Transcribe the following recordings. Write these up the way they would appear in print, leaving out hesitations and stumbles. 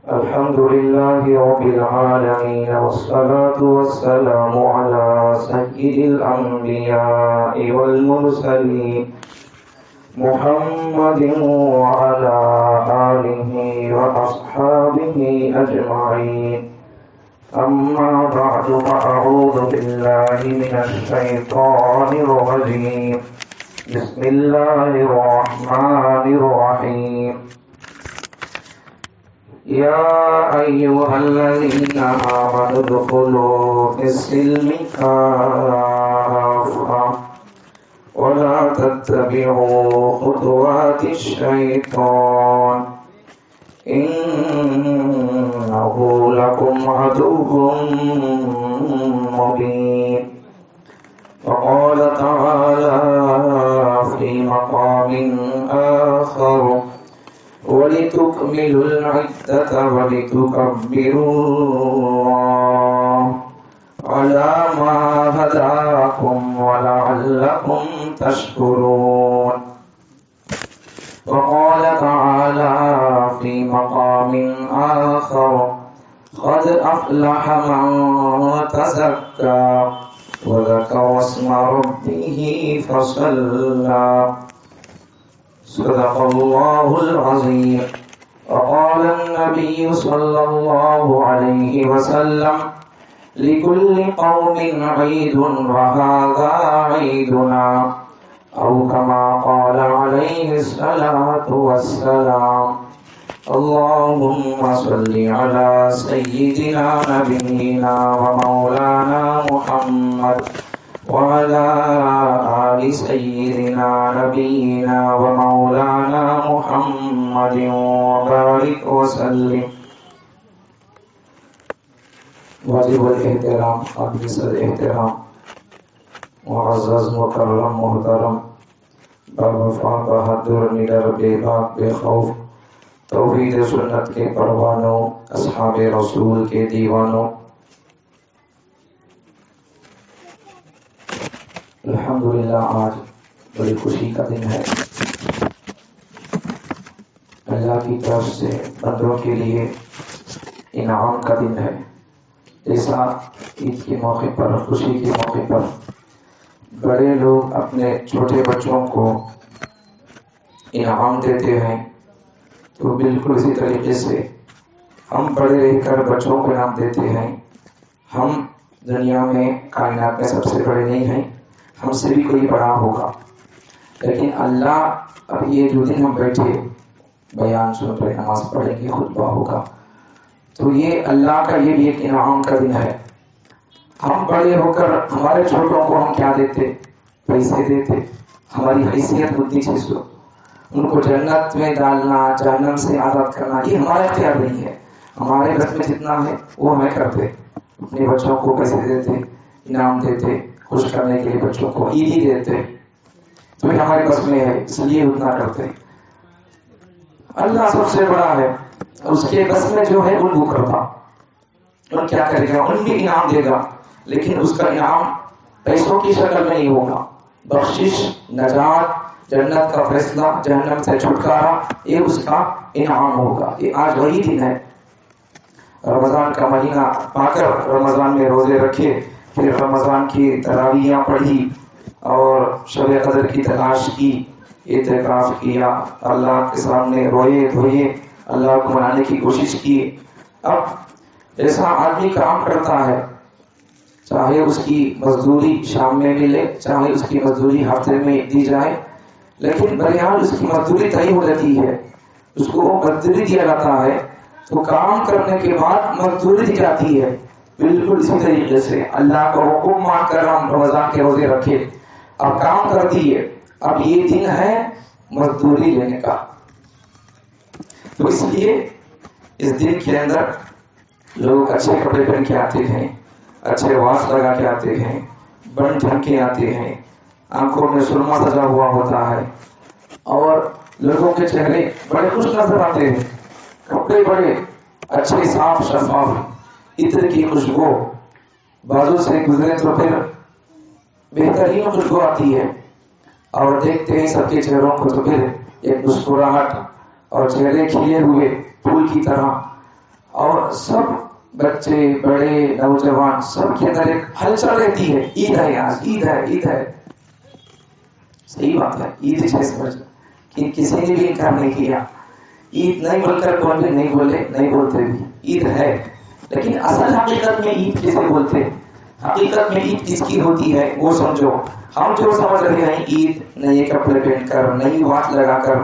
الحمد لله رب العالمين، والصلاة والسلام على سيد الأنبياء والمرسلين محمد وعلى آله وأصحابه أجمعين. أما بعد، فأعوذ بالله من الشيطان الرجيم. بسم الله الرحمن الرحيم. يا أيها الذين آمنوا ادخلوا في السلم كافة ولا تتبعوا خطوات الشيطان إنه لكم عدو مبين. وقال تعالى في مقام آخر: ولتكملوا العدة ولتكبروا الله على ما هداكم ولعلكم تشكرون. وقال تعالى في مقام آخر: قد أفلح من تزكى وذكر اسم ربه فصلى. صدق الله العظيم. وقال النبي صلى الله عليه وسلم: لكل قوم عيد وهذا عيدنا، أو كما قال عليه الصلاة والسلام. اللهم صل على سيدنا نبينا ومولانا محمد وعلى آل سيدنا نبينا ومولانا محمد وبارك وسلم. واجب الاحترام، قابل الاحترام، معزز مکرم محترم، باوفا بہادر، نڈر بے باک بے خوف، توحید سنت کے پروانوں، اصحاب رسول کے دیوانوں، الحمدللہ آج بڑی خوشی کا دن ہے. اللہ کی طرف سے بندوں کے لیے انعام کا دن ہے. جیسا عید کے موقع پر، خوشی کے موقع پر بڑے لوگ اپنے چھوٹے بچوں کو انعام دیتے ہیں، تو بالکل اسی طریقے سے ہم بڑے رہ کر بچوں کو انعام دیتے ہیں. ہم دنیا میں کائنات میں سب سے بڑے نہیں ہیں، ہم سے بھی کوئی بڑا ہوگا، لیکن اللہ اب یہ جو دن ہم بیٹھے بیان سن رہے، نماز پڑھیں گے، خطبہ ہوگا، تو یہ اللہ کا یہ بھی ایک انعام کا دن ہے. ہم بڑے ہو کر ہمارے چھوٹوں کو ہم کیا دیتے؟ پیسے دیتے. ہماری حیثیت بدھی چیز ہو، ان کو جنت میں ڈالنا، جہنم سے آزاد کرنا، یہ ہمارا اختیار نہیں ہے. ہمارے بس میں جتنا ہے وہ ہمیں کرتے. اپنے بچوں کو پیسے دیتے، انعام دیتے، خوش کرنے کے لیے بچوں کو عید ہی دیتے، تو یہ ہمارے بس میں ہے، اس لیے اتنا کرتے. اللہ سب سے بڑا ہے، اس کے بس میں جو ہے وہ کرتا. اور کیا کرے گا؟ ان بھی انعام دے گا، لیکن اس کا انعام پیسوں کی شکل میں نہیں ہوگا. بخشش، نجات، جنت کا فیصلہ، جہنم سے چھٹکارا، یہ اس کا انعام ہوگا. یہ آج وہی دن ہے. رمضان کا مہینہ پا کر رمضان میں روزے رکھے، پھر رمضان کی تراویحاں پڑھی اور شب قدر کی تلاش کی، اعتکاف کیا، اللہ کے سامنے روئے دھوئے، اللہ کو منانے کی کوشش کی. اب جیسا آدمی کام کرتا ہے، چاہے اس کی مزدوری شام میں ملے، چاہے اس کی مزدوری ہفتے میں دی جائے، لیکن بہرحال اس کی مزدوری طے ہو جاتی ہے، اس کو مزدوری دیا جاتا ہے، تو کام کرنے کے بعد مزدوری دی جاتی ہے. بالکل اسی طریقے سے اللہ کا حکم مان کر ہم رمضان کے روزے رکھے، اب کام کر دیے، اب یہ دن ہے مزدوری لینے کا. تو اس لیے اس دن کے اندر لوگ اچھے کپڑے پہن کے آتے ہیں، اچھے واس لگا کے آتے ہیں، بن ٹھن کے آتے ہیں، آنکھوں میں سرما سجا ہوا ہوتا ہے، اور لوگوں کے چہرے بڑے خوش نظر آتے ہیں. کپڑے بڑے اچھے صاف شفاف، عطر کی خوشبو بازو سے گزرے تو پھر بہترین خوشبو آتی ہے، اور دیکھتے ہیں سب کے چہروں کو تو پھر ایک مسکراہٹ اور چہرے کھلے ہوئے پھول کی طرح، اور سب بچے بڑے نوجوان سب کے اندر ایک ہلچل رہتی ہے، عید ہے آج، عید ہے، عید ہے. صحیح بات ہے، عید 6 بجے کہ کسی نے بھی انکار نہیں کیا. عید نہیں بول کر کون بھی نہیں بولے، نہیں بولتے بھی عید ہے. لیکن اصل حقیقت میں عید کسے بولتے؟ حقیقت میں عید کس کی ہوتی ہے وہ سمجھو. ہم جو سمجھ رہے ہیں عید نئے کپڑے پہن کر، نئی واچ لگا کر،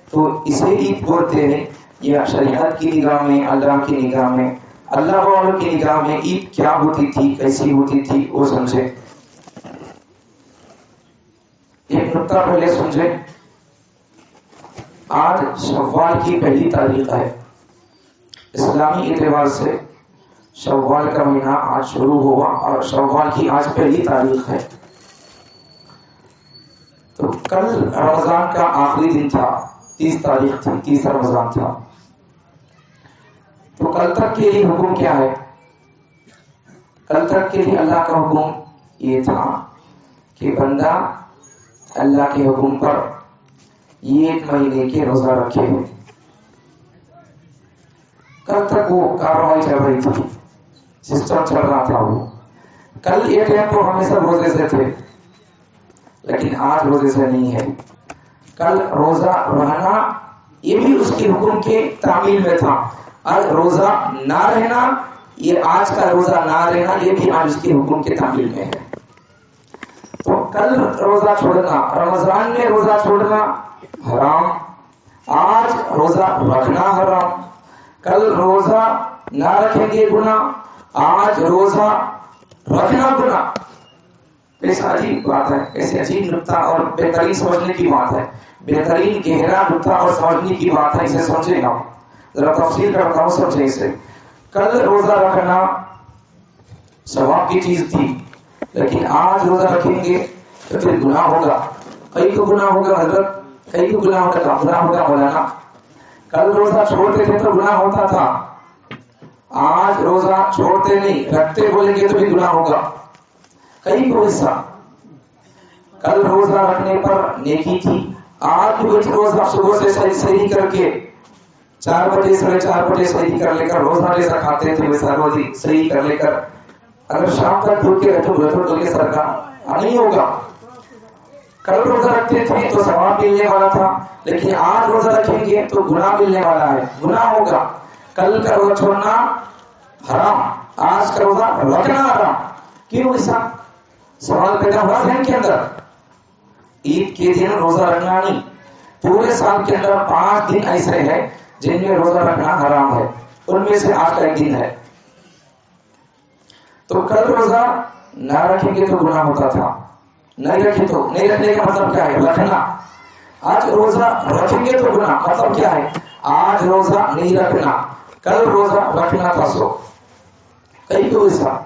تو اسے عید بولتے ہیں. یہ شریعت کی نگاہ میں، اللہ کی نگاہ میں، اللہ والوں کی نگاہ میں عید کیا ہوتی تھی، کیسی ہوتی تھی وہ سمجھے. ایک نقطہ پہلے سمجھے. آج شوال کی پہلی تاریخ ہے. اسلامی اعتبار سے شوال کا مہینہ آج شروع ہوا اور شوال کی آج پہلی تاریخ ہے. تو کل رمضان کا آخری دن تھا، 30 تاریخ تھی، 30 رمضان تھا. تو کل تک کے لیے حکم کیا ہے؟ کل تک کے لیے اللہ کا حکم یہ تھا کہ بندہ اللہ کے حکم پر یہ 1 مہینے کے روزہ رکھے. کل تک وہ کاروائی چل رہی تھی، سسٹم چل رہا تھا. وہ کل یہ ٹائم تو ہمیں سب روزے سے تھے، لیکن آج روزے سے نہیں ہے. کل روزہ رہنا یہ بھی اس کے حکم کے تعمیل میں تھا. آج روزہ نہ رہنا، یہ آج کا روزہ نہ رہنا یہ بھی آج اس کے حکم کے تعمیل میں ہے. تو کل روزہ چھوڑنا، رمضان میں روزہ چھوڑنا حرام، آج روزہ رکھنا حرام. کل روزہ نہ رکھیں گے گناہ، آج روزہ رکھنا گناہ. ایسا عجیب بات ہے، ایسے عجیب نقطہ اور بہترین سمجھنے کی بات ہے، بہترین گہرا نقطہ اور سمجھنے کی بات ہے. اسے سمجھے گا، ذرا تفصیل کرتا ہوں، سمجھے اسے. کل روزہ رکھنا ثواب کی چیز تھی، لیکن آج روزہ رکھیں گے تو پھر گناہ ہوگا. کئی کو گناہ ہوگا حضرت، کئی کو گناہ ہوگا، گناہ ہوگا مولانا. کل روزہ چھوڑتے تھے تو گناہ ہوتا تھا، آج روزہ چھوڑتے نہیں، رکھتے بولیں گے تو بھی گناہ ہوگا. کئی کو حصہ کل روزہ رکھنے پر نیکی تھی، آج روزہ صبح سے صحیح کر کے 4 بجے 4:30 بجے صحیح کر لے کر روزہ جیسا کھاتے تھے ویسا روزی صحیح کر لے کر اگر شام تک ڈھول کے رکھو کے سر کا نہیں ہوگا. کل روزہ رکھتے تھے تو ثواب ملنے والا تھا، لیکن آج روزہ رکھیں گے تو گناہ ملنے والا ہے، گناہ ہوگا. کل کا روزہ چھوڑنا حرام، آج کا روزہ رکھنا حرام. کیوں ایسا سوال پیدا ہوا ذہن کے اندر؟ عید کے دن روزہ رکھنا نہیں، پورے سال کے اندر 5 دن ایسے ہیں جن میں روزہ رکھنا حرام ہے، ان میں سے آج کا ایک دن ہے. تو کل روزہ نہ رکھیں گے تو گناہ ہوتا تھا، نہیں رکھے تو نہیں رکھنے کا مطلب کیا ہے؟ رکھنا. آج روزہ رکھیں گے تو گناہ، مطلب کیا ہے؟ آج روزہ نہیں رکھنا، کل روزہ رکھنا تھا. سو کئی کو ایسا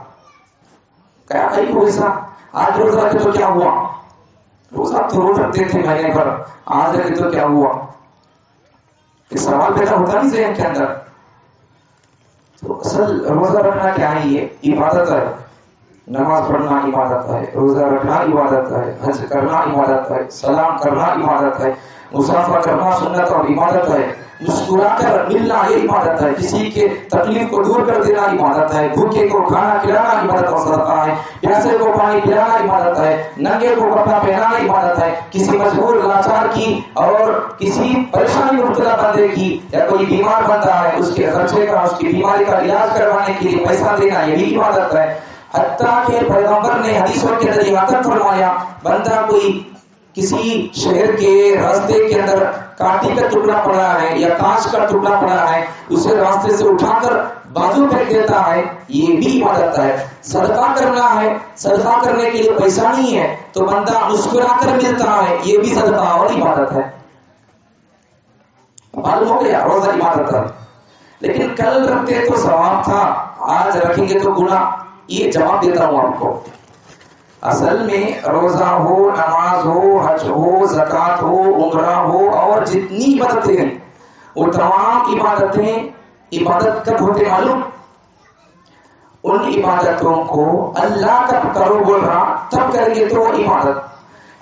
کیا، کئی کو ایسا آج روزہ رکھے تو کیا ہوا؟ روزہ تو روز رکھتے تھے مہینے پر، آج رکھے تو کیا ہوا؟ یہ سوال پیدا ہوتا نہیں ذہن کے اندر. تو اصل روزہ رکھنا کیا ہے؟ یہ عبادت ہے. نماز پڑھنا عبادت ہے، روزہ رکھنا عبادت ہے، حج کرنا عبادت ہے، سلام کرنا عبادت ہے، مسافہ کرنا سنت اور عبادت ہے، مسکرا کر ملنا یہ عبادت ہے، کسی کے تکلیف کو دور کر دینا عبادت ہے، بھوکے کو کھانا کھلانا عبادت اور صدقہ ہے، پیاسے کو پانی پلانا عبادت ہے، ننگے کو کپڑا پہنانا عبادت ہے، کسی مجبور لاچار کی اور کسی پریشانی مبتلا بندے کی یا کوئی بیمار بندہ ہے اس کے خرچے کا، اس کی بیماری کا علاج کروانے کے لیے پیسہ دینا یہ بھی عبادت ہے. حتیٰ کہ پیغمبر نے حدیثوں کے اندر یہ فرمایا، بندہ کوئی کسی شہر کے راستے کے اندر کانٹی کا ٹکڑا پڑا ہے یا کانچ کا ٹکڑا پڑا ہے، اسے راستے سے اٹھا کر بازو پھینک دیتا ہے، یہ بھی عبادت ہے. صدقہ کرنا ہے، صدقہ کرنے کے لیے پیسہ نہیں ہے تو بندہ مسکرا کر ملتا ہے، یہ بھی صدقہ اور عبادت ہے. معلوم ہو گیا روزہ عبادت ہے. لیکن کل رکھتے تو ثواب تھا، آج رکھیں گے تو گناہ. یہ جواب دیتا ہوں آپ کو. اصل میں روزہ ہو، نماز ہو، حج ہو، زکوٰۃ ہو، عمرہ ہو اور جتنی عبادتیں ہیں وہ تمام عبادتیں عبادت کب ہوتے معلوم؟ ان عبادتوں کو اللہ کب کرو بول رہا تب کریں گے تو وہ عبادت.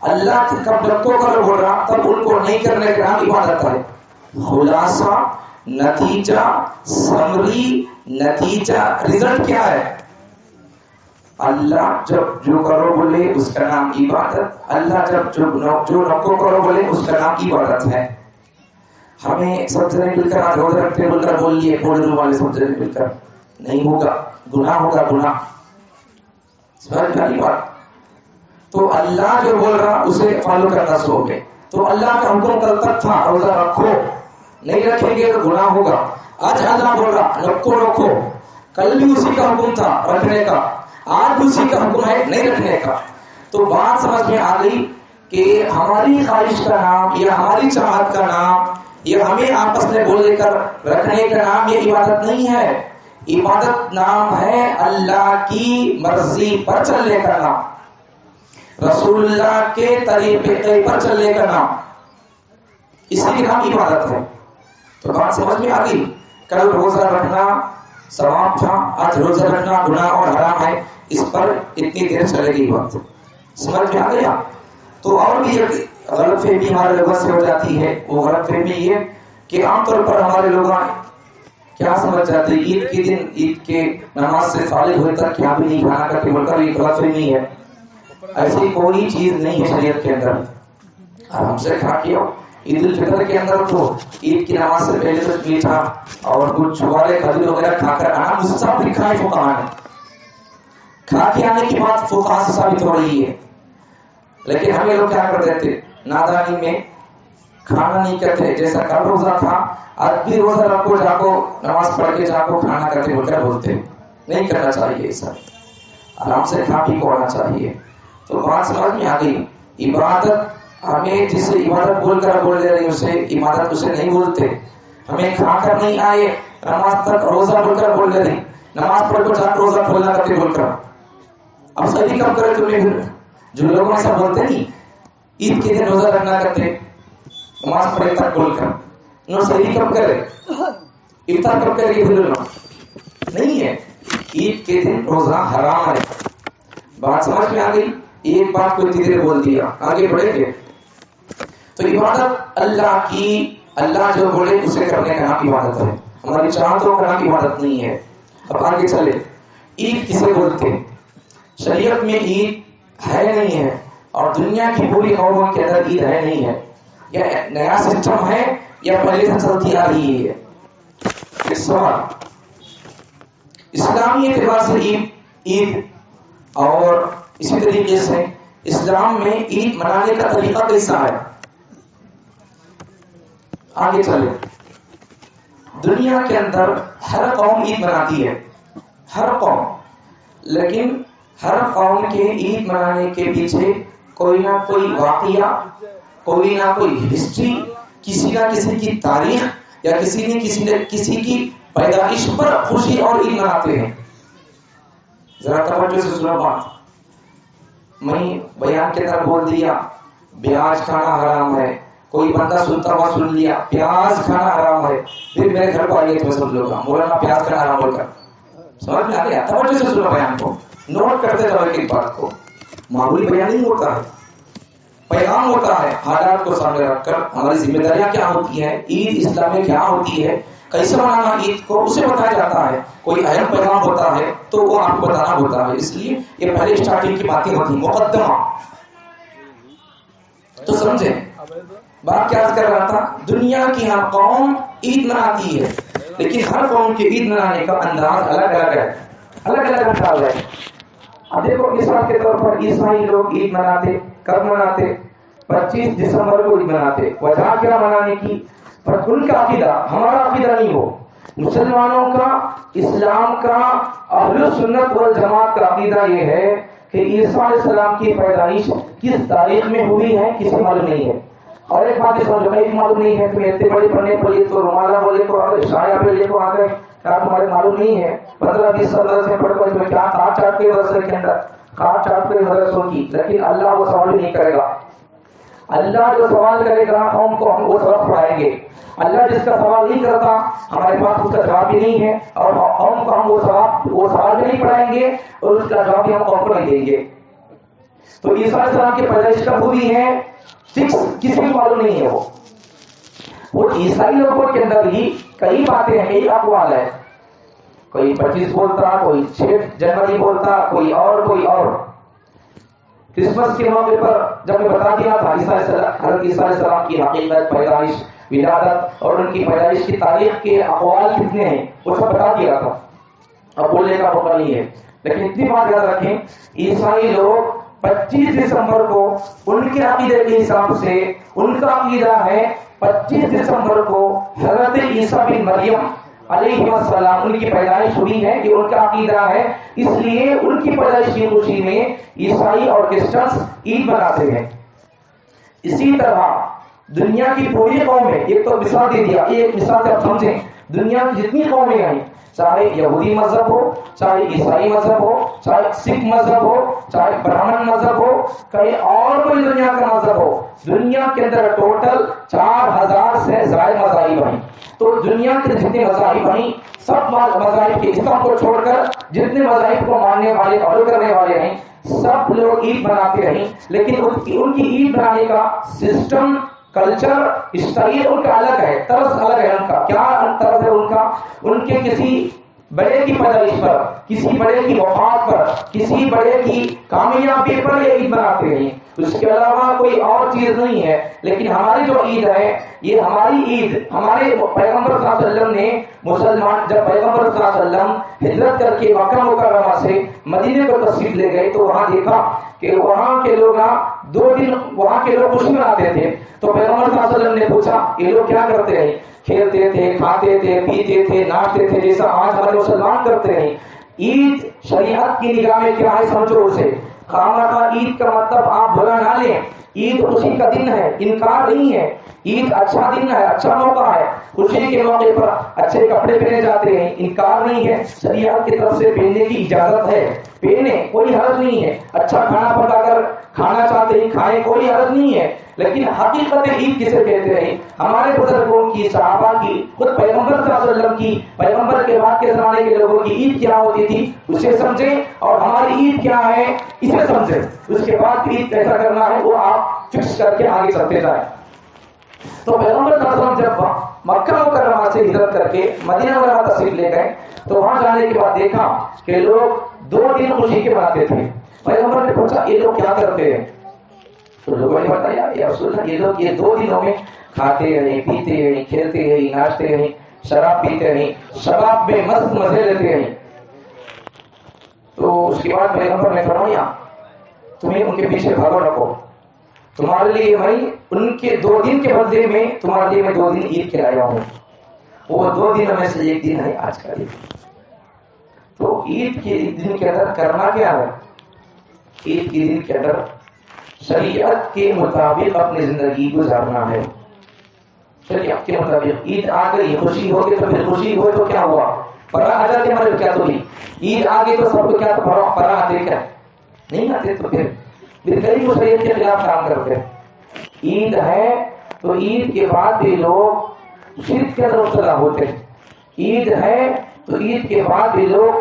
اللہ کب رکھو کرو بول رہا تب ان کو نہیں کرنے کا نام عبادت ہے. خلاصہ، نتیجہ، سمری، نتیجہ، رزلٹ کیا ہے؟ اللہ جب جو کرو بولے اس کا نام عبادت، اللہ جب جو نکو کرو بولے اس کا نام عبادت ہے. ہمیں سب جنے مل کر آج روزہ رکھتے بول کر بول لیے پوڑے والے سب جنے مل کر، نہیں ہوگا، گناہ ہوگا، گناہ. سمجھ میں بات؟ تو اللہ جو بول رہا اسے فالو کرنا سو گے. تو اللہ کا حکم کل تک تھا روزہ رکھو، نہیں رکھیں گے تو گناہ ہوگا. آج اللہ بول رہا رکھو رکھو، کل بھی اسی کا حکم تھا رکھنے کا، آج بھی اسی کا حکم ہے نہیں رکھنے کا. تو بات سمجھ میں آ گئی کہ ہماری خواہش کا نام یا ہماری چاہت کا نام یا ہمیں آپس میں بول لے کر رکھنے کا نام یہ عبادت نہیں ہے. عبادت نام ہے اللہ کی مرضی پر چلنے کا نام، رسول اللہ کے طریقے پر چلنے کا نام، اسی کے نام عبادت ہے. تو بات سمجھ میں آ گئی؟ کل روزہ رکھنا ثواب تھا، آج روزہ رکھنا گناہ اور حرام ہے، اس پر اتنی دیر چلے گی وقت. سمجھ میں آ گیا؟ تو اور بھی غلط فہمی ہمارے لوگوں سے ہو جاتی ہے. وہ غلط فہمی یہ کہ عام طور پر ہمارے لوگ کیا سمجھ جاتے ہیں عید کے دن عید کے نماز سے فارغ ہوئے تک کیا بھی نہیں کھانا کرتے بول کر یہ غلط فہمی ہے. ایسی کوئی چیز نہیں ہے شریعت کے اندر. ہم سے کھا کے عید الفطر کے اندر تو عید کی نماز سے پہلے تو میٹھا اور کچھ چھوارے کھجور وغیرہ کھا کر آنا مستحب لکھا ہے فقہاء نے. کھا کے آنے کی بات فقہاء سے ثابت ہو رہی ہے. لیکن ہمیں لوگ کیا کر دیتے نادانی میں کھانا نہیں کرتے. جیسا کل روزہ تھا آج بھی روزہ رکھو جاکو نماز پڑھ کے جاکو کھانا کرتے بول کر بولتے. نہیں کرنا چاہیے، یہ سب آرام سے کھا پی کو آنا چاہیے. تو بات سمجھ میں آ گئی. عبادت ہمیں جسے عبادت بول کر بول دے رہی اسے عبادت اسے نہیں بولتے. ہمیں کھا کر نہیں آئے نماز تک روزہ بول کر بول دے رہی، نماز پڑھ کر جا روزہ کھولنا کرتے بول کر. اب صحیح کب کرے تمہیں پھر جو لوگ ایسا بولتے نہیں عید کے دن روزہ رکھنا کرتے نماز پڑھے تک بول کر، نو صحیح کب کرے افطار کب کرے پھر نہیں ہے. عید کے دن روزہ حرام ہے. بات سمجھ میں آ گئی؟ ایک بات کو اتنی دیر بول دیا، آگے بڑھیں گے. تو عبادت اللہ کی، اللہ جو بولے اسے کرنے کا نام عبادت ہے، ہماری چاہتوں کا نام عبادت نہیں ہے. اب آگے چلے. عید کسے بولتے؟ شریعت میں عید ہے نہیں ہے اور دنیا کی پوری قوموں کے اندر عید ہے نہیں ہے. یہ نیا سسٹم ہے یا پہلے سے چلتی آ رہی ہے؟ ایک سوال. اسلامی اعتبار سے عید اور اسی طریقے سے اسلام میں عید منانے کا طریقہ کیسا ہے؟ آگے چلے. دنیا کے اندر ہر قوم عید مناتی ہے، ہر قوم، لیکن ہر قوم کے عید منانے کے پیچھے کوئی نہ کوئی واقعہ، کوئی نہ کوئی ہسٹری، کسی نہ کسی کی تاریخ یا کسی نہ کسی کی پیدائش پر خوشی اور عید مناتے ہیں. ذرا توجہ سے سنو بات. میں بیان کے طرح بول دیا پیاز کھانا حرام ہے، کوئی بندہ سنتا ہوا سن لیا پیاز کھانا حرام ہے، پھر میرے گھر کو آئیے تو میں سن لوں گا مولانا پیاز کھانا حرام بول کر. سمجھ میں آ گیا؟ توجہ سے سنو بیان کو، نوٹ کرتے جاؤ ایک بات کو. معمولی بیان نہیں ہوتا ہے، پیغام ہوتا ہے. حالات کو سامنے رکھ کر ہماری ذمہ داریاں کیا ہوتی ہیں، عید اسلام میں کیا ہوتی ہے، کیسے منانا عید کو، اسے بتایا جاتا ہے. کوئی اہم پیغام ہوتا ہے تو وہ آپ کو بتانا ہوتا ہے. اس لیے یہ پہلے اسٹارٹنگ کی باتیں ہوتی ہیں، مقدمہ. تو سمجھے بات کیا کر رہا تھا؟ دنیا کی ہر قوم عید مناتی ہے، لیکن ہر قوم کے عید منانے کا انداز الگ الگ ہے، الگ الگ انداز ہے. اب دیکھو مثال کے طور پر عیسائی لوگ عید مناتے، کب مناتے؟ 25 دسمبر کو عید مناتے. وجہ کیا منانے کی؟ پر ان کا عقیدہ ہمارا عقیدہ نہیں ہو. مسلمانوں کا، اسلام کا، اہل سنت والجماعت کا عقیدہ یہ ہے کہ عیسیٰ علیہ السلام کی پیدائش کس تاریخ میں ہوئی ہے کسی معلوم نہیں ہے. اور ایک بات سمجھو، ایک معلوم نہیں ہے تمہیں اتنے بڑے پڑھنے پڑے تو رومالہ بولے تو شایا پہ لے کو آ گئے، کیا تمہارے معلوم نہیں ہے 15-20 سال سے پڑھ کر کیا کاٹ چاٹ کے مدرسے کے اندر کاٹ چاٹ کے مدرسوں کی. لیکن اللہ وہ سوال بھی نہیں کرے گا. اللہ جو سوال کرے گا قوم کو ہم وہ سبق پڑھائیں گے. اللہ جس کا سوال نہیں کرتا ہمارے پاس اس کا جواب بھی نہیں ہے اور قوم کو ہم وہ سوال بھی نہیں پڑھائیں گے اور اس کا جواب بھی ہم قوم کو نہیں دیں گے. تو عیسیٰ علیہ السلام کی پیدائش کب ہوئی ہے فکس کسی کو معلوم نہیں ہے. وہ وہ عیسائی لوگوں کے اندر ہی کئی باتیں ہیں، کئی اقوال ہے، کوئی 25 بولتا، کوئی 6 جنوری بولتا، کوئی اور کرسمس کے موقع پر جب میں بتا دیا تھا حضرت عیسیٰ علیہ السلام کی حقیقت، پیدائش، ولادت اور ان کی پیدائش کی تاریخ کے اقوال کتنے ہیں وہ سب بتا دیا تھا، اب بولنے کا موقع نہیں ہے، لیکن اتنی بات یاد رکھیں، عیسائی لوگ 25 دسمبر کو ان کے عقیدے کے حساب سے ان کا عقیدہ ہے 25 دسمبر کو حضرت عیسیٰ بن مریم علیہ السلام ان کی پیدائش ہوئی ہے، یہ ان کا عقیدہ ہے، اس لیے ان کی پیدائش کی خوشی میں عیسائی اور کرسچنس عید مناتے ہیں۔ اسی طرح دنیا کی پوری قومیں، ایک تو مثال دے دیا، ایک مثال سے آپ سمجھیں، دنیا کی جتنی قومیں ہیں، چاہے یہودی مذہب ہو، چاہے عیسائی مذہب ہو، چاہے سکھ مذہب ہو، چاہے برہمن مذہب ہو، کہیں اور کوئی دنیا کا مذہب ہو، دنیا کے اندر ٹوٹل 4000 سے زائد مذاہب ہیں۔ تو دنیا کے جتنے مذاہب ہیں، سب مذاہب کے اسلام کو چھوڑ کر جتنے مذاہب کو ماننے والے فالو کرنے والے ہیں، سب لوگ عید مناتے ہیں، لیکن ان کی عید منانے کا سسٹم، کلچر، اسٹائل ان کا الگ ہے، طرز الگ ہے۔ ان کا کیا طرز ہے؟ ان کا ان کے کسی بڑے کی پیدائش پر، کسی بڑے کی وفات پر، کسی بڑے کی کامیابی پر یہ عید مناتے ہیں، اس کے علاوہ کوئی اور چیز نہیں ہے۔ لیکن ہماری جو عید ہے، یہ ہماری عید، ہمارے پیغمبر صلی اللہ علیہ وسلم نے مسلمان، جب پیغمبر صلی اللہ علیہ وسلم ہجرت کر کے مکہ مکرمہ سے مدینے کو تشریف لے گئے تو وہاں دیکھا کہ وہاں کے لوگ 2 دن وہاں کے لوگ خوشی مناتے تھے، تو پیغمبر صلی اللہ علیہ وسلم نے پوچھا یہ لوگ کیا کرتے ہیں؟ کھیلتے تھے، کھاتے تھے، پیتے تھے، ناچتے تھے، جیسا آج ہمارے مسلمان کرتے ہیں۔ عید شریعت کی نگاہ میں کیا ہے سمجھو اسے، خامخواہ عید کا مطلب آپ برا نہ لیں، عید خوشی کا دن ہے، انکار نہیں ہے، عید اچھا دن ہے، اچھا موقع ہے، خوشی کے موقع پر اچھے کپڑے پہنے جاتے ہیں، انکار نہیں ہے، شریعت کی طرف سے پہننے کی اجازت ہے، پہنے، کوئی حرج نہیں ہے، اچھا کھانا پکا کر کھانا چاہتے ہیں کھائیں، کوئی حرج نہیں ہے۔ لیکن حقیقت عید کسے کہتے ہیں؟ ہمارے بزرگوں کی، صحابہ کی، خود پیغمبر صلی اللہ علیہ وسلم کی، پیغمبر کے بعد کے زمانے کے لوگوں کی عید کیا ہوتی تھی اسے سمجھیں، اور ہماری عید کیا ہے اسے سمجھیں، اس کے بعد عید کیسا کرنا ہے وہ آپ فکس کر کے آگے چلتے جائیں۔ تو پیغمبر صلی اللہ علیہ وسلم جب مکہ مکرمہ سے ہجرت کر کے مدینہ منورہ تشریف لے گئے تو وہاں جانے کے بعد دیکھا کہ لوگ 2 دن خوشی کے مناتے تھے۔ پیغمبر نے پوچھا یہ لوگ کیا کرتے ہیں؟ تو لوگوں نے بتایا یا رسول اللہ، یہ لوگ یہ 2 دنوں میں کھاتے رہے، پیتے رہے، کھیلتے رہے، ناچتے رہے، شراب پیتے رہے، شراب میں مست مزے لیتے رہے۔ تو اس کے بعد پیغمبر نے فرمایا تمہیں ان کے پیچھے بھاگو رکھو، تمہارے لیے بھائی ان کے 2 دن کے بدلے میں تمہارے لیے میں 2 دن عید کھلایا ہوں، وہ 2 دنوں میں سے ایک دن ہے آج کا دن۔ تو عید کے دن کے اندر کرنا کیا ہے؟ عید کے دن کے اندر شریعت کے مطابق اپنی زندگی گزارنا ہے، شریعت کے مطابق۔ عید آ گئی، خوشی ہو گئی تو پھر خوشی ہوئے تو کیا ہوا؟ پرا آ جاتے ہمارے کیا؟ تو عید آ گئی تو سب کو کیا پرا آتے کیا؟ نہیں آتے، تو پھر غریب و شریعت کے خلاف کام کرتے۔ عید ہے تو عید کے بعد بھی لوگ شرک کے اندر مبتلا ہوتے ہیں، عید ہے تو عید کے بعد بھی لوگ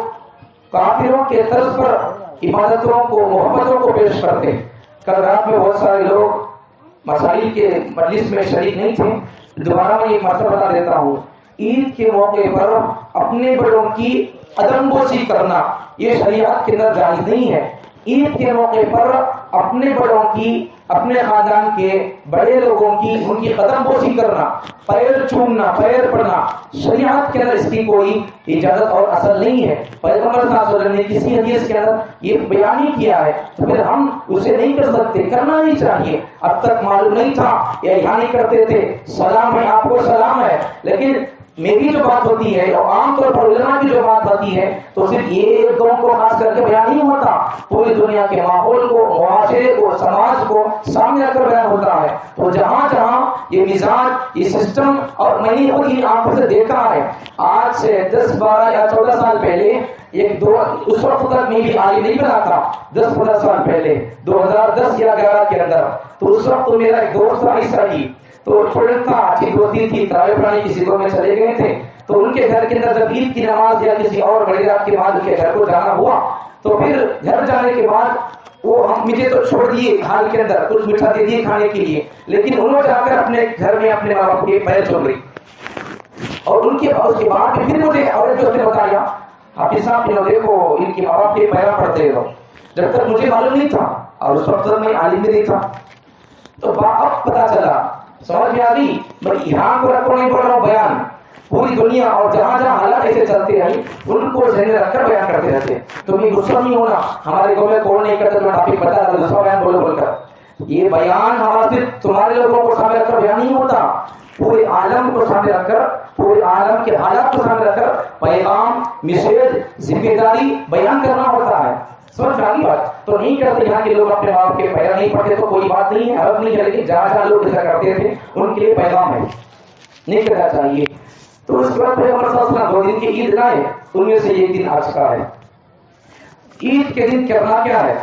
کافروں کے طرز پر عبادتوں کو، محبتوں کو پیش کرتے ہیں۔ کل رات میں بہت سارے لوگ مسائل کے مجلس میں شریک نہیں تھے، دوبارہ میں یہ مسئلہ بتا دیتا ہوں، عید کے موقع پر اپنے بڑوں کی عدم بوسی کرنا یہ شریعت کے اندر جائز نہیں ہے۔ عید کے موقع پر اپنے بڑوں کی، اپنے خاندان کے بڑے لوگوں کی، ان کی قدم بوسی کرنا، پیر چومنا، پیر پڑنا، شریعت کے اندر اس کی کوئی اجازت اور اصل نہیں ہے۔ پیغمبر صلی اللہ علیہ وسلم نے کسی حدیث کے اندر یہ بیان ہی کیا ہے، تو پھر ہم اسے نہیں کر سکتے، کرنا نہیں چاہیے۔ اب تک معلوم نہیں تھا، یہ یہاں نہیں کرتے تھے، سلام ہے آپ کو، سلام ہے، لیکن میری جو بات ہوتی ہے اور عام طور پر علماء کی جو بات ہوتی ہے تو صرف یہ 2 کو خاص کر کے بیان نہیں ہوتا، پوری دنیا کے ماحول کو، معاشرے کو، سماج کو سامنے رکھ کر بیان ہوتا ہے۔ تو جہاں جہاں یہ مزاج، یہ سسٹم، اور میں نے خود ان آنکھوں سے دیکھا ہے، آج سے 10 12 یا 14 سال پہلے اس وقت تک میں بھی عالم نہیں بنا تھا، 10 15 سال پہلے 2010 یا 11 کے اندر، تو اس وقت میرا ایک دوست تھا عیسائی، تو پڑھتا اچھی دوستی تھی، تراویح پڑھانے کسی گھر میں چلے گئے تھے، تو ان کے گھر کے اندر جب عید کی نماز یا کسی اور بڑی رات کے بعد ان کے گھر کو جانا ہوا تو پھر گھر جانے کے بعد وہ مجھے تو چھوڑ دیے حال کے اندر، کچھ میٹھا دے دیے کھانے کے لیے، لیکن انہوں جا کر اپنے گھر میں اپنے ماں باپ کے پیر چھوڑ گئی، اور ان کے اس کے بعد پھر مجھے عورت جو نے بتایا حافظ صاحب دیکھو ان کے ماں باپ کے پیرا پڑتے رہو، جب تک مجھے معلوم نہیں تھا اور اس وقت میں عالم بھی نہیں تھا، تو اب پتا چلا، سمجھ میں آ گئی۔ میں یہاں کو رکھو نہیں بول رہا ہوں، بیان پوری دنیا اور جہاں جہاں حالات ایسے چلتے ہیں ان کو ذہن میں رکھ کر بیان کرتے رہتے۔ تم یہ غصہ نہیں ہونا، ہمارے گاؤں میں کون نہیں کرتا جو ٹاپک بتا رہا دوسرا بیان بولو بول کر، یہ بیان ہمارا صرف تمہارے لوگوں کو سامنے رکھ کر بیان نہیں ہوتا، پورے عالم کو سامنے رکھ کر، پورے عالم کے حالات کو سامنے رکھ کر پیغام، میسیج، ذمہ داری بیان کرنا ہوتا ہے۔ سمجھ میں آگی بات؟ تو نہیں کرتے یہاں کے لوگ اپنے باپ کے پیرا نہیں پڑتے تو کوئی بات نہیں ہے، حرف نہیں ہے، لیکن جہاں جہاں لوگ ایسا کرتے تھے ان کے لیے پیغام ہے، نہیں کرنا چاہیے۔ تو اس کے بعد پیغمبر صلی اللہ علیہ وسلم 2 دن کی عید لائے، ان میں سے ایک دن آج کا ہے۔ عید کے دن کرنا کیا ہے؟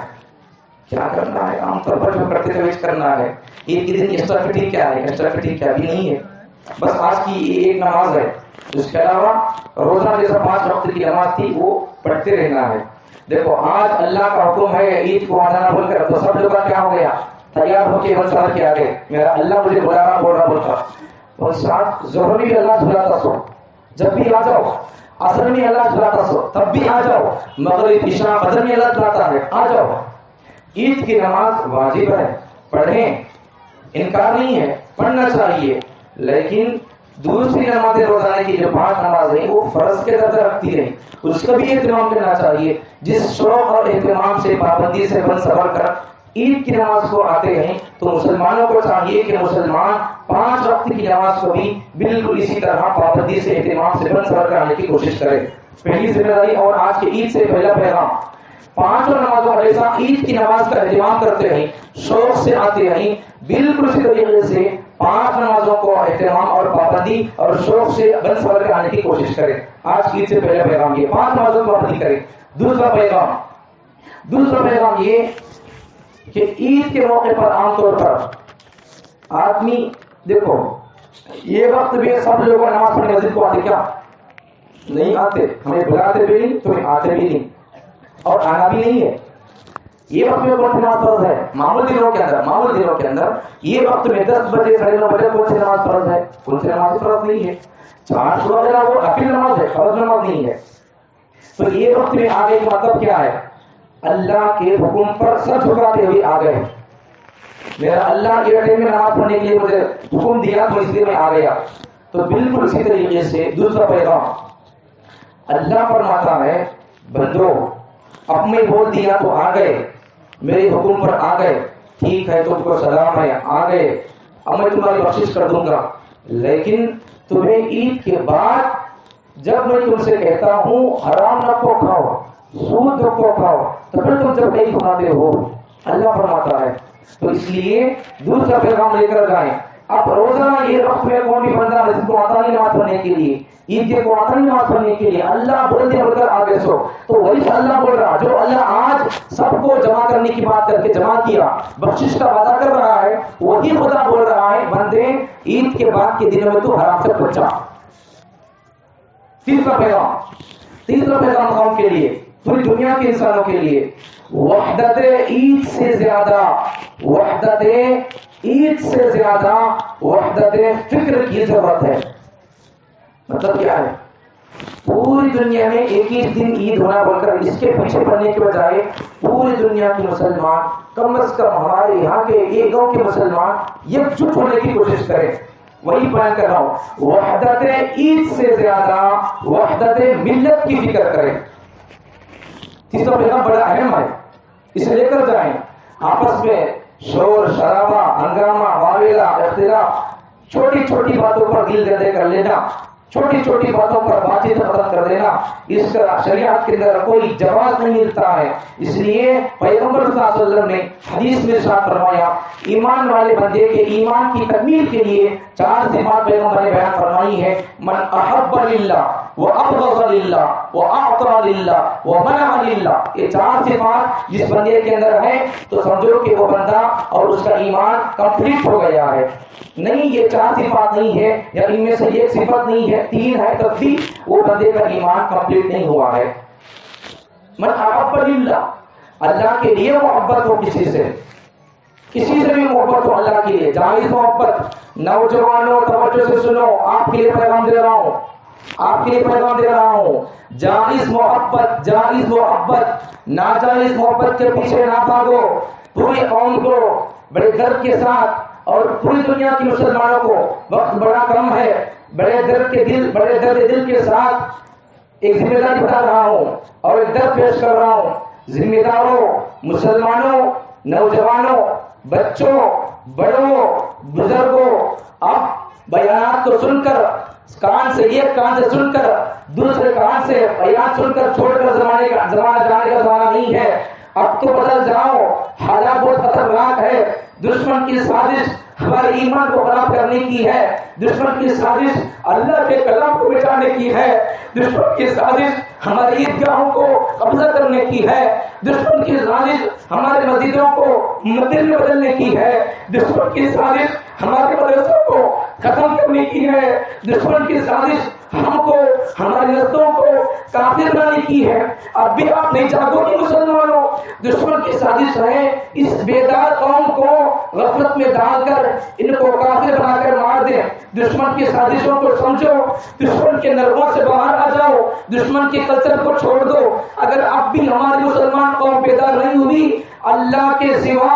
کیا کرنا ہے؟ عام طور پر جو کرتے تھے ویسے کرنا ہے۔ عید کے دن ایکسٹرا فٹنگ کیا ہے؟ ایکسٹرا فٹنگ کیا بھی نہیں ہے، بس آج کی ایک نماز ہے، اس کے علاوہ روزہ جیسا 5 وقت کی نماز تھی وہ پڑھتے رہنا ہے۔ دیکھو آج اللہ کا حکم ہے عید کو آنا بول کر، تو سب لوگ کیا ہو گیا؟ تیار ہو کے منصور کے آگے، میرا اللہ مجھے بلا رہا بول رہا بولتا، اور ساتھ ظہر میں بھی اللہ جھلاتا سو، جب بھی آ جاؤ، عصر میں اللہ جھلاتا سو تب بھی آ جاؤ، مغرب عشاء بدر میں اللہ جھلاتا ہے، آ جاؤ۔ عید کی نماز واجب ہے، پڑھیں، انکار نہیں ہے، پڑھنا چاہیے، لیکن دوسری نمازیں روزانے کی جو 5 نمازیں وہ فرض کے درجہ رکھتی ہیں، اس کا بھی اہتمام کرنا چاہیے۔ جس شوق اور اہتمام سے پابندی سے بن سبر کر عید کی نماز کو آتے ہیں تو مسلمانوں کو چاہیے کہ مسلمان 5 وقت کی نماز کو بھی بالکل اسی طرح پابندی سے اہتمام سے بن سبر کر آنے کی کوشش کرے۔ پہلی ذمہ داری اور آج کی عید سے پہلا پیغام، 5 نمازوں کا ایسا عید کی نماز کا اہتمام کرتے ہیں، شوق سے آتے ہیں، بالکل اسی طریقے سے 5 نمازوں کو اہتمام اور پابندی اور شوق سے بن سبر کر آنے کی کوشش کریں۔ آج کی عید سے پہلا پیغام یہ 5 نمازوں کو پابندی کریں۔ دوسرا پیغام یہ کہ عید کے موقع پر عام طور پر آدمی دیکھو یہ وقت بھی سب لوگ نماز پڑھنے مسجد کو آتے کیا نہیں آتے، ہمیں بلاتے بھی نہیں، تمہیں آتے بھی نہیں اور آنا بھی نہیں ہے۔ یہ وقت میں کون سی نماز فرض ہے؟ معمول دنوں کے اندر یہ وقت میں 10 بجے 9:30 بجے کون سی نماز فرض ہے؟ کون سی نماز فرض نہیں ہے؟ 4 وغیرہ وہ اپنی نماز ہے، فرض نماز نہیں ہے۔ تو یہ وقت میں آگے کا مطلب کیا ہے؟ اللہ کے حکم پر سر جھکاتے ہوئے آ گئے، میرا اللہ یہ ٹائم میں نماز پڑھنے کے لیے مجھے حکم دیا تو اس لیے میں آ گیا۔ تو بالکل اسی طریقے سے دوسرا پیغام، اللہ فرماتا ہے بندو اب میں بول دیا تو آ گئے، میرے حکم پر آ گئے، ٹھیک ہے تم کو سلام ہے، آ گئے، اب میں تمہاری بخشش کر دوں گا، لیکن تمہیں عید کے بعد جب میں تم سے کہتا ہوں حرام نہ کو کھاؤ، سود نہ کو کھاؤ، تو پھر تم جب نہیں کھاتے ہو، اللہ فرماتا ہے۔ تو اس لیے دوسرا پیغام لے کر جائیں۔ اب روزانہ یہ وقت میں کون بھی بندہ مسجد کو آتا نہیں نماز پڑھنے کے لیے، عید کے کو آتا نہیں نماز پڑھنے کے لیے، اللہ بولتے بول کر آگے سو، تو وہی اللہ بول رہا جو اللہ آج سب کو جمع کرنے کی بات کر کے جمع کیا، بخشش کا وعدہ کر رہا ہے، وہی خدا بول رہا ہے بندے عید کے بعد کے دنوں میں تو حرام سے بچا۔ تیسرا پیغام قوم کے لیے، پوری دنیا کے انسانوں کے لیے، وحدت عید سے زیادہ وحدت فکر کی ضرورت ہے۔ مطلب کیا ہے؟ پوری دنیا میں ایک ہی دن عید ہونا بول کر اس کے پیچھے پڑنے کے بجائے پوری دنیا کے مسلمان کم از کم ہمارے یہاں کے ایک گاؤں کے مسلمان یکجٹ ہونے کی کوشش کریں۔ وہی بیان کر رہا ہوں، وحدت عید سے زیادہ وحدت ملت کی فکر کریں۔ تیسرا پیغام بڑا اہم ہے، اسے لے کر جائیں۔ آپس میں شور شرابہ ہنگامہ واویلا اختلاف، چھوٹی چھوٹی باتوں پر دل دے کر لینا، چھوٹی چھوٹی باتوں پر بات چیت ختم کر دینا، اس کا شریعت کے اندر کوئی جواز نہیں ملتا ہے۔ اس لیے پیغمبر صلی اللہ علیہ وسلم نے حدیث میں ارشاد فرمایا، ایمان والے بندے کے ایمان کی تکمیل کے لیے 4 صفات پیغمبر نے بیان فرمائی ہے، من احب للہ وابغض للہ واعطى للہ ومنع للہ، یہ 4 صفات جس بندے کے اندر ہے تو سمجھو کہ وہ بندہ اور اس کا ایمان کمپلیٹ ہو گیا ہے۔ نہیں یہ 4 صفات نہیں ہے یا ان میں سے ایک صفت نہیں ہے، 3 ہے تب بھی وہ بندے کا ایمان کمپلیٹ نہیں ہوا ہے۔ من احب للہ، اللہ کے لیے محبت ہو کسی سے بھی محبت ہو اللہ کے لیے، جائز محبت۔ نوجوانوں توجہ سے سنو، آپ کے لیے پیغام دے رہا ہوں، جائز محبت، ناجائز محبت کے پیچھے نہ بھاگو۔ پوری قوم کو بڑے درد کے ساتھ اور پوری دنیا کے مسلمانوں کو وقت بڑا کم ہے، بڑے درد دل کے ساتھ ایک ذمہ داری بتا رہا ہوں اور ایک درد پیش کر رہا ہوں۔ ذمہ داروں، مسلمانوں، نوجوانوں، بچوں، بڑوں، بزرگوں، اب بیانات کو سن کر کان سے سن کر دوسرے کان سے بیان سن کر چھوڑ کر زمانہ جانے کا زمانہ نہیں ہے۔ اب تو بدل جاؤ، حالات بہت خطرناک ہے۔ دشمن کی سازش ہمارے ایمان کو خراب کرنے کی ہے، دشمن کی سازش اللہ کے کلام کو مٹانے کی ہے، دشمن کی سازش ہماری عیدگاہوں کو قبضہ کرنے کی ہے، دشمن کی سازش ہمارے مسجدوں کو مندر میں بدلنے کی ہے، دشمن کی سازش ہمارے مدرسوں کو ختم کرنے کی ہے، دشمن کی سازش ہم کو، ہماری نسلوں کو کافر بنانے کی ہے۔ اب بھی آپ نہیں جاگو گے مسلمانوں، دشمن کی سازش ہے اس بیدار قوم کو غفلت میں ڈال کر ان کو کافر بنا کر مار دیں۔ دشمن کی سازشوں کو سمجھو، دشمن کے نرغوں سے باہر آ جاؤ، دشمن کے کلچر کو چھوڑ دو۔ اگر اب بھی ہماری مسلمان قوم بیدار نہیں ہوئی، اللہ کے سوا،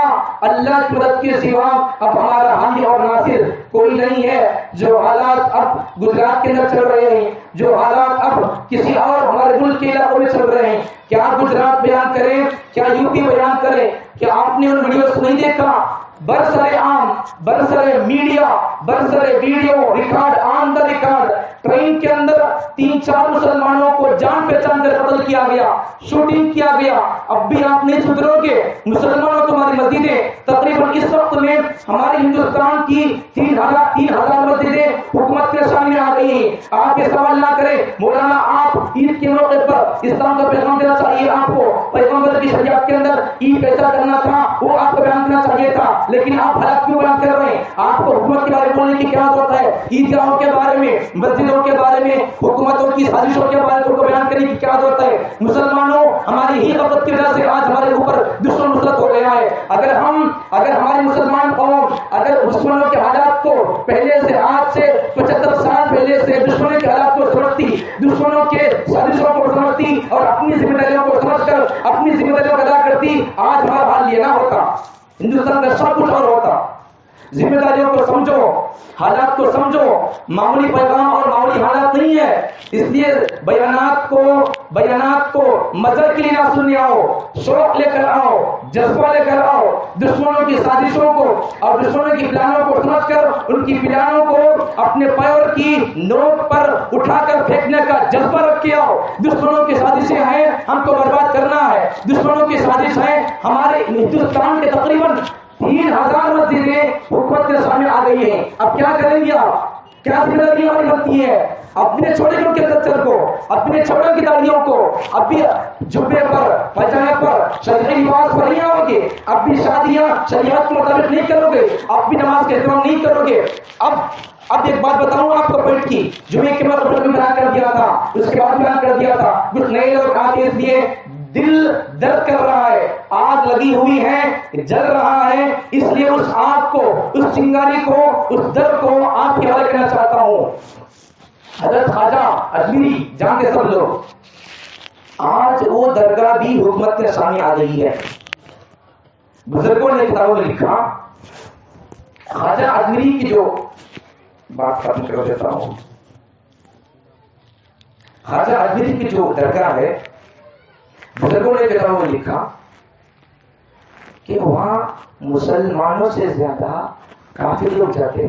اللہ کی مدد کے سوا اب ہمارا حامی اور ناصر کوئی نہیں ہے۔ جو حالات اب گجرات کے اندر چل رہے ہیں، جو حالات اب کسی اور ہمارے ملک کے علاقوں میں چل رہے ہیں، کیا گجرات بیان کریں، کیا یو پی بیان کریں؟ کیا آپ نے ان ویڈیوز کو نہیں دیکھا؟ برسر عام، برسر میڈیا، برسر video record on the record, train کے اندر 3-4 مسلمانوں کو جان پہچان کر قتل کیا گیا، شوٹنگ کیا گیا۔ اب بھی آپ نہیں سدھرو گے مسلمانوں، تمہاری مسجدیں تقریباً اس وقت میں ہمارے ہندوستان کی 3,000 مسجدیں حکومت کے سامنے آ گئی ہیں۔ آپ یہ سوال نہ کریں مولانا آپ عید کے موقع پر اسلام کا پیغام دینا چاہیے، آپ کو پیغمبر کی شریعت کے اندر عید ایسا کرنا تھا، وہ آپ کو بیان کرنا چاہیے تھا، لیکن آپ حالات کیوں بیان کر رہے ہیں؟ آپ کو حکومت کے بارے میں بولنے کی کیا ضرورت ہے؟ عیدگاہوں کے بارے میں، مسجدوں کے بارے میں، حکومتوں کی سازشوں کے بارے میں بیان کرنے کی کیا ضرورت ہے؟ مسلمانوں، ہماری ہی غفلت کی وجہ سے آج ہمارے اوپر دشمن مسلط ہو گیا ہے۔ اگر ہماری مسلمان قوم اگر دشمنوں کے حالات کو پہلے سے، آج سے 75 سال پہلے سے دشمنوں کے حالات کو سمجھتی، دشمنوں کے سازشوں کو سمجھتی اور اپنی ذمہ داریوں کو سمجھ کر اپنی ذمہ داریوں کو ادا کرتی، آج ہمارا حال یہ نہ ہوتا، ہندوستان کا سب کچھ اور ہوتا۔ ذمہ داریوں کو سمجھو، حالات کو سمجھو، معمولی پیغام اور معمولی حالات نہیں ہے۔ اس لیے بیانات کو مزے کے لیے نہ سننے آؤ، شوق لے کر آؤ، جذبہ لے کر آؤ، دشمنوں کی سازشوں کو اور دشمنوں کی پلانوں کو سمجھ کر ان کی پلانوں کو اپنے پیر کی نوک پر اٹھا کر پھینکنے کا جذبہ رکھ کے آؤ۔ دشمنوں کی سازشیں ہیں ہم کو برباد کرنا ہے، دشمنوں کی سازش ہے ہمارے ہندوستان کے تقریباً 3,000 مسجدیں حکومت کے سامنے آ گئی ہیں۔ اب کیا کریں گے آپ؟ کیا ذمہ داری ہماری بنتی ہے؟ اپنے چھوڑے ان کے کلچر کو، اپنے چھوڑے کی داڑیوں کو، اب بھی جبے پر، پجامے پر، شرعی لباس پر نہیں آؤ گے، اب بھی شادیاں شریعت کے مطابق نہیں کرو گے، اب بھی نماز کا اہتمام نہیں کرو گے۔ اب ایک بات بتاؤں آپ کو پوائنٹ کی، جمعے کے بعد بیان کر دیا تھا، اس کے بعد بیان کر دیا تھا، کچھ نئے لوگ آتے اس لیے دل درد کر رہا ہے، آگ لگی ہوئی ہے، جل رہا ہے، اس لیے اس آگ کو، اس چنگاری کو، اس درد کو آپ کے حوالے کرنا چاہتا ہوں۔ حضرت خواجہ اجمیری جانتے سب لوگ، آج وہ درگاہ بھی حکومت کے سامنے آ گئی ہے۔ بزرگوں نے کتابوں میں لکھا، خواجہ اجمیری کی جو بات ختم کر دیتا ہوں، خواجہ اجمیری کی جو درگاہ ہے، بزرگوں نے کتابوں میں لکھا کہ وہاں مسلمانوں سے زیادہ کافر لوگ جاتے،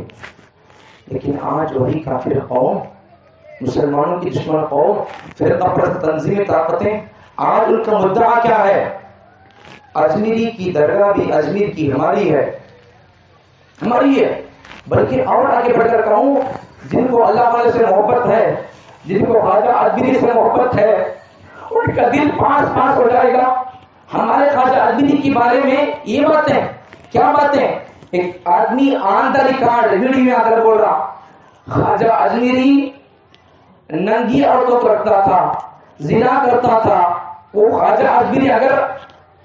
لیکن آج وہی کافر قوم، مسلمانوں کی دشمن قوم، فرقہ پرست تنظیمی طاقتیں، آج ان کا مدعا کیا ہے؟ اجمیری کی درگاہ بھی اجمیر کی ہماری ہے، ہماری ہے۔ بلکہ اور آگے بڑھ کر کہوں، جن کو اللہ والے سے محبت ہے، جن کو خواجہ اجمیری سے محبت ہے، ان کا دل پاس ہو جائے گا ہمارے خواجہ اجمیری کے بارے میں یہ باتیں۔ کیا باتیں؟ ایک آدمی آن دا ریکارڈ ویڈیو میں آ کر بول رہا، خواجہ اجمیری ننگی عورتوں کو رکھتا تھا، زنا کرتا تھا۔ وہ خواجہ اجمیری اگر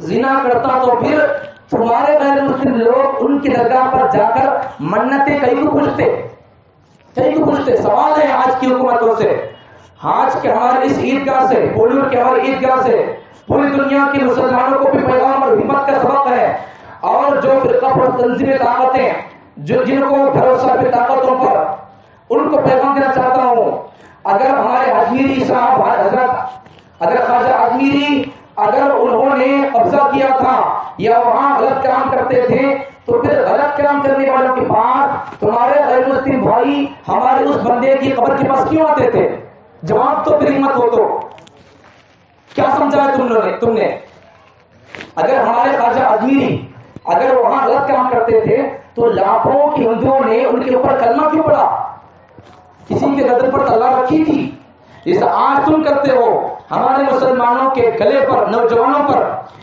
زنا کرتا تو پھر تمہارے غیر مسلم لوگ ان کی درگاہ پر جا کر منتیں کئی کو پوچھتے. سوال ہے آج کی حکومتوں سے، آج کے ہمارے اس عیدگاہ سے، پولیو کے ہمارے عیدگاہ سے پوری دنیا کے مسلمانوں کو بھی پیغام اور ہمت کا سبق ہے. اور جو فرقہ پرست تنظیمی طاقتیں جن کو بھروسہ ہے طاقتوں پر، ان کو پیغام دینا چاہتا ہوں. اگر ہمارے اجمیری صاحب حضرت اگر خواجہ اجمیری اگر انہوں نے قبضہ کیا تھا یا وہاں غلط کام کرتے تھے تو پھر غلط کام کرنے والوں کے پاس تمہارے غیر مسلم بھائی ہمارے اس بندے کی قبر کے پاس کیوں آتے تھے؟ جواب تو پھر ہمت ہو تو کیا سمجھا ہے تم نے؟ اگر ہمارے خواجہ اجمیری اگر وہاں غلط کام کرتے تھے تو لاکھوں کے ہندوؤں نے ان کے اوپر کلمہ کیوں پڑا؟ کسی کے گردن پر تلوار رکھی تھی؟ جیسا آج تم کرتے ہو ہمارے مسلمانوں کے گلے پر، نوجوانوں پر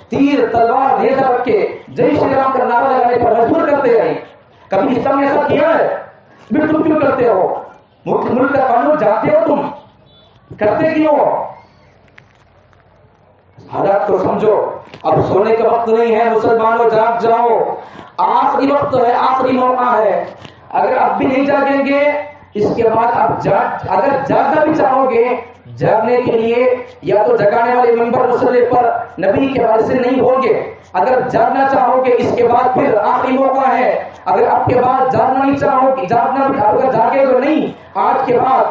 تیر تلوار نیزہ رکھ کے جے شری رام کا نعرہ لگانے پر مجبور کرتے رہے. کبھی اسلام نے ایسا کیا ہے؟ پھر تم کیوں کرتے ہو؟ ملک کا قانون جانتے ہو تم، کرتے کیوں؟ حالات کو سمجھو. اب سونے کا وقت نہیں ہے مسلمانوں، جاگ جاؤ. آخری وقت ہے، آخری موقع ہے. اگر اب بھی نہیں جاگیں گے اس کے بعد اگر جاگنا بھی چاہو گے، جاگنے کے لیے یا تو جگانے والے ممبر مسلح پر نبی کے حوالے سے نہیں ہوں گے. اگر جاگنا چاہو گے اس کے بعد پھر آخری موقع ہے. اگر اب کے بعد جاگنا نہیں چاہو گے، اگر جاگے گا نہیں آج کے بعد،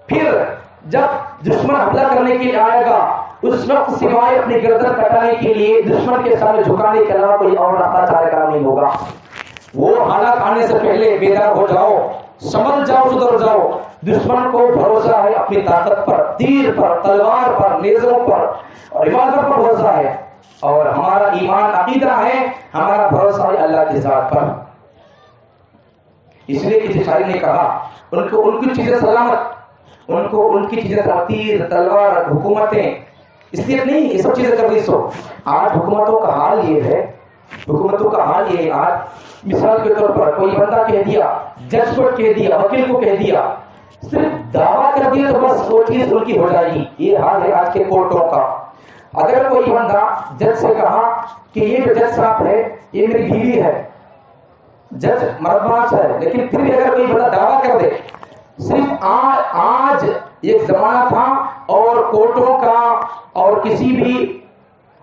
پھر جب دشمن حملہ کرنے کے لیے آئے گا اس وقت سوائے اپنی گردن کٹانے کے لیے دشمن کے سامنے جھکانے کے علاوہ کوئی اور راستہ چارہ کار نہیں ہوگا. وہ حالات آنے سے پہلے بیدار ہو جاؤ، سمجھ جاؤ، سدھر جاؤ. دشمن کو بھروسہ ہے اپنی طاقت پر، تیر پر، تلوار پر، نیزوں پر اور عبادت پر بھروسہ ہے. اور ہمارا ایمان عقیدہ ہے، ہمارا بھروسہ ہے اللہ کی ذات پر. اس لیے کسی شاعر نے کہا ان کی چیزیں سلامت، ان کی چیزیں تیر تلوار حکومتیں اس لیے نہیں یہ سب چیزیں کر رہی. سو آج حکومتوں کا حال یہ ہے، آج مثال کے طور پر کوئی بندہ کہہ دیا، جج کو کہہ دیا، وکیل کو کہہ دیا، صرف دعویٰ کر دیا تو بس وہ چیز ان کی ہو جائے گی. یہ حال ہے آج کے کورٹوں کا. اگر کوئی بندہ جج سے کہا کہ یہ جو جج صاحب ہے یہ میری بیوی ہے، جج مردماش ہے، لیکن پھر بھی اگر کوئی بندہ دعویٰ کر دے، صرف آج ایک زمانہ تھا اور کورٹوں کا اور کسی بھی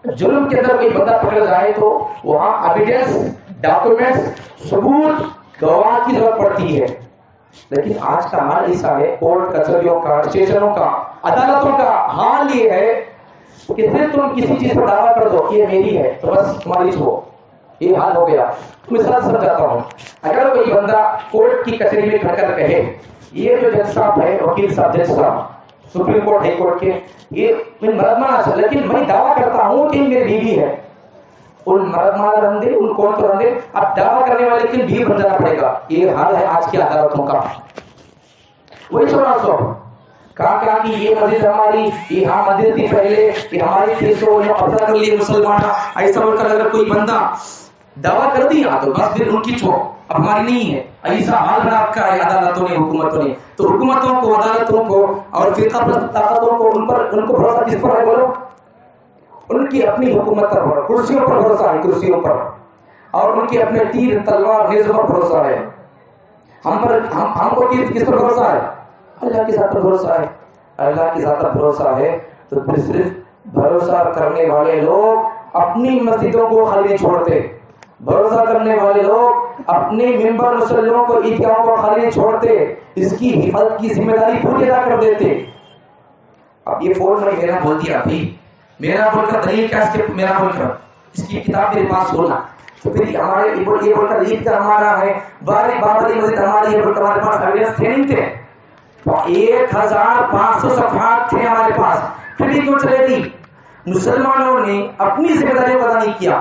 جرم کے اندر کوئی بندہ پکڑ جائے تو وہاں ایویڈنس، ڈاکومنٹس، ثبوت، گواہ کی ضرورت پڑتی ہے. لیکن آج کا حال ایسا ہے، کورٹ کچہریوں کا، اسٹیشنوں کا، عدالتوں کا حال یہ ہے کہ صرف تم کسی چیز پر دعویٰ کر دو یہ میری ہے تو بس تمہاری چھو. یہ حال ہو گیا. مثال سمجھاتا ہوں. اگر کوئی بندہ کورٹ کی کچہری میں کھڑ کر کہے یہ جو جج صاحب ہے، وکیل صاحب، جج صاحب، سپریم کورٹ، ہائی کورٹ کے، یہ میں مردمانہ ہے لیکن میں دعویٰ کرتا ہوں کہ میری بیوی ہے. ان مردمانہ رندے، ان کون تو رندے، اب دعویٰ کرنے والے کے بیوی بن جانا پڑے گا. یہ حال ہے آج کی عدالتوں کا. وہی 1600 کہا کہ یہ مسجد ہماری، یہ ہاں مسجد تھی پہلے، یہ ہماری تھی تو یہ قبضہ کر لیے مسلمان. ایسا بول کر اگر کوئی بندہ دعویٰ کر دیا تو بس پھر ان کی چھو، اب ہماری نہیں ہے. ایسا حال بنا رکھا ہے عدالتوں نے، حکومتوں نے. تو حکومتوں کو، عدالتوں کو اور فرقہ پرست طاقتوں کو ان کو بھروسہ کس پر ہے بولو؟ ان کی اپنی حکومت پر، کرسیوں پر بھروسہ ہے، کرسیوں پر، اور ان کے اپنے تیر تلوار نیزوں پر بھروسہ ہے. ہم کو تیر کس پر بھروسہ ہے؟ اللہ کی ذات پر بھروسہ ہے. اللہ کی ذات پر بھروسہ ہے تو پھر صرف بھروسہ کرنے والے لوگ اپنی مسجدوں کو خالی نہیں چھوڑتے. بھروسہ کرنے والے لوگ اپنے ممبر مسلموں کو، عیدگاہوں کو خالی نہیں چھوڑتے. اس کی حفاظت کی ذمہ داری پوری ادا کر دیتے. اب یہ فون میں میرا بول دیا ابھی، میرا بول کر دلیل کیا اس کے، میرا بول کر اس کی کتاب میرے پاس ہونا تو پھر ہمارے یہ بول کر عیدگاہ ہمارا ہے، بابری مسجد ہماری ہے، ہمارے پاس ایویڈنس تھے نہیں تھے. 1500 صفحات تھے ہمارے پاس، پھر بھی کیوں چلے گی؟ مسلمانوں نے اپنی ذمہ داری ادا نہیں کیا.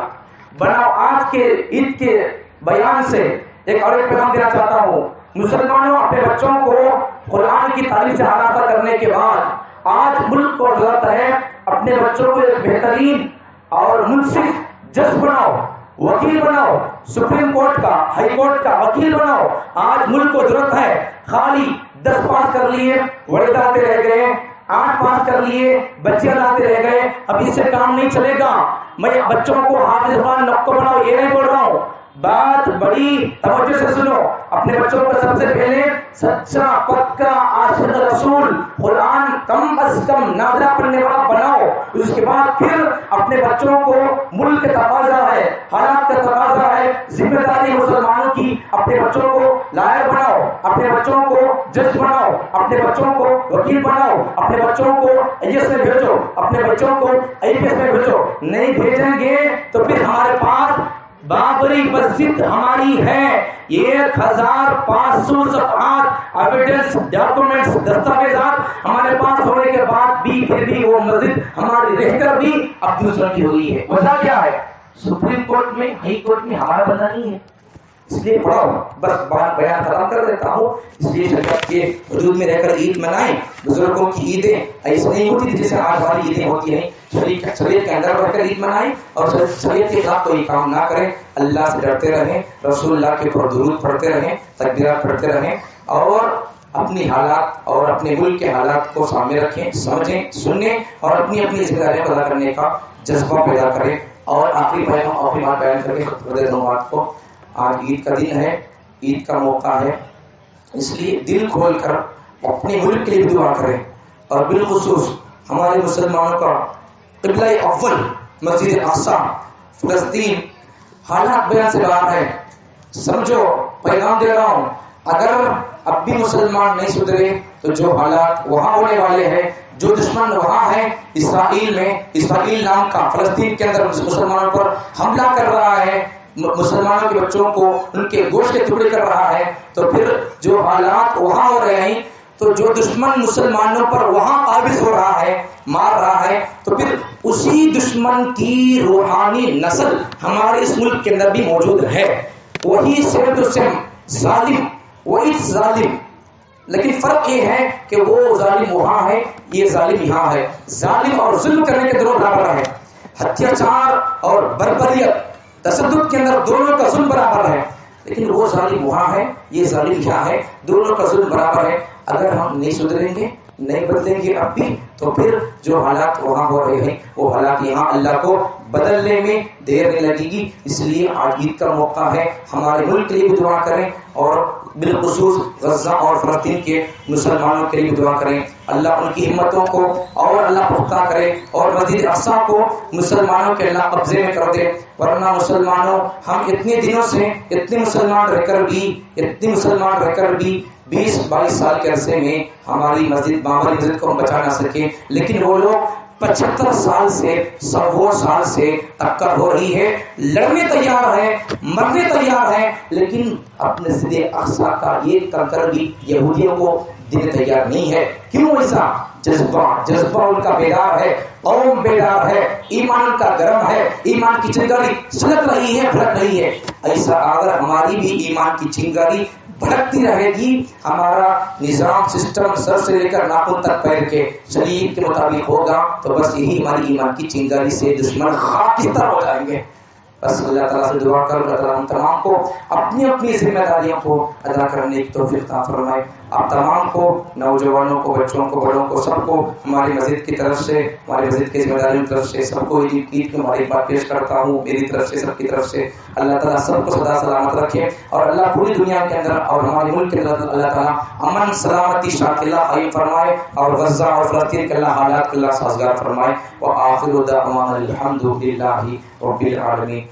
بناؤ آج کے عید کے بیان سے ایک اور ایک پیغام دینا چاہتا ہوں. مسلمانوں اپنے بچوں کو قرآن کی تعلیم سے آراستہ کرنے کے بعد آج ملک کو ضرورت ہے اپنے بچوں کو ایک بہترین اور منصف جج بناؤ، وکیل بناؤ، سپریم کورٹ کا، ہائی کورٹ کا وکیل بناؤ. آج ملک کو ضرورت ہے. خالی 10 پاس کر لیے، والداتے رہ گئے، 8 پاس کر لیے، بچے لاتے رہ گئے، اب اس سے کام نہیں چلے گا. میں بچوں کو حافظ قرآن نقطہ بناؤ یہ نہیں بول رہا ہوں. بات بڑی توجہ سے سنو. اپنے بچوں کو سب سے پہلے سچا پکا عاشق رسول قرآن کم از کم نازلہ پڑھنے والا بناؤ. اس کے بعد پھر اپنے بچوں کو ملک کا تقاضا ہے، حالات کا تقاضا ہے، ذمہ داری مسلمانوں کی. اپنے بچوں کو لائر بناؤ، اپنے بچوں کو جج بناؤ، اپنے بچوں کو وکیل بناؤ، اپنے بچوں کو IAS میں بھیجو، اپنے بچوں کو IPS میں بھیجو. نہیں بھیجیں گے تو پھر ہمارے پاس بابری مسجد ہماری ہے، 1500 صفحات ایویڈنس ڈاکومنٹس دستاویزات ہمارے پاس ہونے کے بعد بھی پھر بھی وہ مسجد ہماری رہ کر بھی اب دوسروں کی ہو گئی ہے. وجہ کیا ہے؟ سپریم کورٹ میں، ہائی کورٹ میں ہمارا بندہ نہیں ہے. اس لیے پڑھاؤ. بس بیان ختم کر دیتا ہوں. اس لیے شریعت کے حدود میں رہ کر عید منائیں. بزرگوں کی عیدیں ایسے نہیں ہوتی جیسے آج ہماری عیدیں ہوتی ہیں. شریعت کے اندر رہ کر عید منائیں اور شریعت کے خلاف کوئی کام نہ کریں. اللہ سے ڈرتے رہیں، رسول اللہ کے پر درود پڑھتے رہیں، تکبیرات پڑھتے رہیں اور اپنی حالات اور اپنے ملک کے حالات کو سامنے رکھیں، سمجھیں، سنیں اور اپنی اپنی ذمہ داریاں ادا کرنے کا جذبہ پیدا کریں. اور آخری بات بیان کر کے ختم کر دیتا ہوں بات کو. آج عید کا دن ہے، عید کا موقع ہے، اس لیے دل کھول کر اپنے ملک کے لیے دعا کریں. اور بالخصوص ہمارے مسلمانوں کا قبلہ اول مسجد اقصی فلسطین حالات بیان سے باہر ہے. سمجھو، پیغام دے رہا ہوں، اگر اب بھی مسلمان نہیں سدھرے تو جو حالات وہاں ہونے والے ہیں، جو دشمن وہاں ہے اسرائیل میں، اسرائیل نام کا فلسطین کے اندر مسلمانوں پر حملہ کر رہا ہے، مسلمانوں کے بچوں کو ان کے گوشت کے ٹکڑے کر رہا ہے، تو پھر جو حالات وہاں ہو رہے ہیں، تو جو دشمن مسلمانوں پر وہاں قابض ہو رہا ہے، مار رہا ہے، تو پھر اسی دشمن کی روحانی نسل ہمارے اس ملک کے اندر بھی موجود ہے. وہی ظالم، وہی ظالم، لیکن فرق یہ ہے کہ وہ ظالم وہاں ہے، یہ ظالم یہاں ہے. ظالم اور ظلم کرنے کے دونوں برابر ہے. اتیاچار اور بربریت، تشدد کے اندر دونوں کا ظلم برابر ہے. لیکن وہ ظالم وہاں ہے، یہ ظالم یہاں ہے، دونوں کا ظلم برابر ہے. اگر ہم نہیں سدھریں گے، نہیں بدلیں گے اب بھی، تو پھر جو حالات وہاں ہو رہے ہیں وہ حالات یہاں اللہ کو بدلنے میں دیر نہیں لگے گی. اس لیے آج عید کا موقع ہے، ہمارے ملک کے لیے بھی دعا کریں اور بالخصوص غزہ اور فلسطین کے مسلمانوں کے لیے بھی دعا کریں. اللہ ان کی ہمتوں کو اور اللہ پختہ کرے اور مسجد اقصی کو مسلمانوں کے اللہ قبضے میں کر دے. ورنہ مسلمانوں، ہم اتنے دنوں سے اتنے مسلمان رہ کر بھی 20-22 سال کے عرصے میں ہماری مسجد بابری مسجد کو ہم بچا نہ سکے. لیکن وہ لوگ 75 سال سے 100 سال سے ٹکر ہو رہی ہے، لڑنے تیار ہے، مرنے تیار ہے، لیکن اپنے مسجد اقصی کا ایک کنکر بھی یہودیوں کو دینے تیار نہیں ہے. کیوں ایسا؟ جذبہ ان کا بیدار ہے، قوم بیدار ہے، ایمان کا گرم ہے، ایمان کی چنگاری سلک رہی ہے، بھڑک رہی ہے. ایسا اگر ہماری بھی ایمان کی چنگاری بھڑکتی رہے گی، ہمارا نظام سسٹم سر سے لے کر ناخن تک پیر کے شریعت کے مطابق ہوگا، تو بس یہی ہماری ایمان کی چنگاری سے دشمن خاکستر ہو جائیں گے. بس اللہ تعالیٰ سے دعا کر اللہ تعالیٰ ہم تمام کو اپنی اپنی ذمہ داریوں کو ادا کرنے کی توفیق عطا فرمائے. آپ تمام کو، نوجوانوں کو، بچوں کو، بڑوں کو، سب کو ہماری مسجد کی طرف سے، ہماری مسجد کی ذمہ داریوں کی طرف سے سب کو عید کی مبارکباد پیش کرتا ہوں. میری طرف سے، سب کی طرف سے اللہ تعالیٰ سب کو سدا سلامت رکھے اور اللہ پوری دنیا کے اندر اور ہمارے ملک کے اندر اللہ تعالیٰ امن، سلامتی، شاکلہ قائم فرمائے اور غزہ اور فلسطین کے اللہ حالات کے اللہ سازگار فرمائے. وآخر دعوانا الحمد للہ رب العالمین.